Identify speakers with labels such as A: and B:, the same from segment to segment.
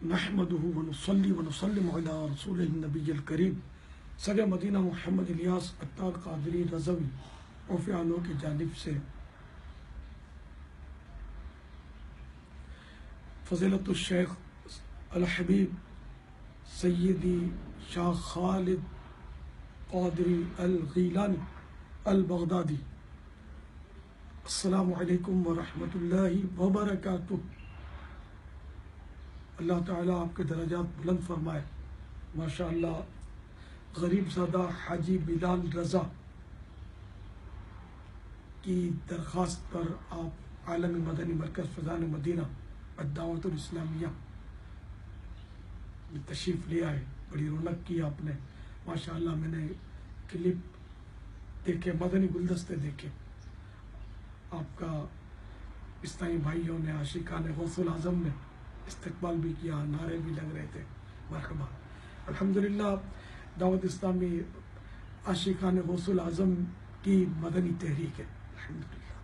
A: نحمده ونصلي ونسلم على رسول النبی الکریم سگ مدینہ محمد الیاس عطار قادری رضوی عرف عالوں کی جانب سے فضیلت الشیخ الحبیب سیدی شاہ خالد قادری الغیلانی البغدادی السلام علیکم ورحمۃ اللہ وبرکاتہ۔ اللہ تعالیٰ آپ کے درجات بلند فرمائے۔ ماشاء اللہ غریب زادہ حاجی بلال رضا کی درخواست پر آپ عالمی مدنی مرکز فیضان مدینہ الدعوت الاسلامیہ میں تشریف لے آئے۔ بڑی رونق کی آپ نے، ماشاء اللہ۔ میں نے کلپ دیکھے، مدنی گلدستے دیکھے، آپ کا اسلامی بھائیوں نے، عاشقان غوث العظم نے استقبال بھی کیا، نعرے بھی لگ رہے تھے، مرحبا۔ الحمدللہ دعوت اسلامی عاشقان غوث العظم کی مدنی تحریک ہے، الحمدللہ۔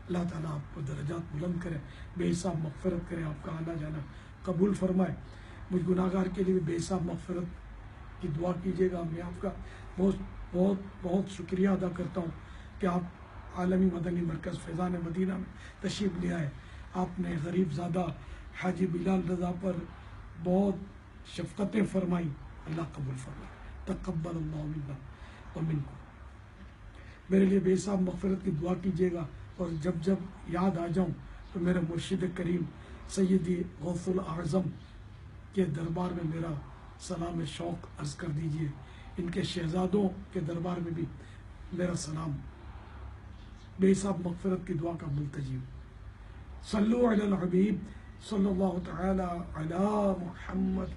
A: اللہ تعالیٰ آپ کو درجات بلند کرے، بے حساب مغفرت کرے، آپ کا آنا جانا قبول فرمائے۔ مجھ گناہگار کے لیے بے حساب مغفرت کی دعا کیجیے گا۔ میں آپ کا بہت بہت بہت شکریہ ادا کرتا ہوں کہ آپ عالمی مدنی مرکز فیضان مدینہ میں تشریف لے آئے۔ آپ نے غریب زادہ حاجی بلال رضا پر بہت شفقتیں فرمائی، اللہ قبول فرمائے۔ تقبل اللہ منا ومنکم۔ میرے لیے بے حساب مغفرت کی دعا کیجیے گا، اور جب جب یاد آ جاؤں تو میرے مرشد کریم سیدی غوث الاعظم کے دربار میں میرا سلام شوق عرض کر دیجیے۔ ان کے شہزادوں کے دربار میں بھی میرا سلام، بے حساب مغفرت کی دعا کا ملتجی ہوں۔ صلو علی الحبیب صلی اللہ تعالی علی محمد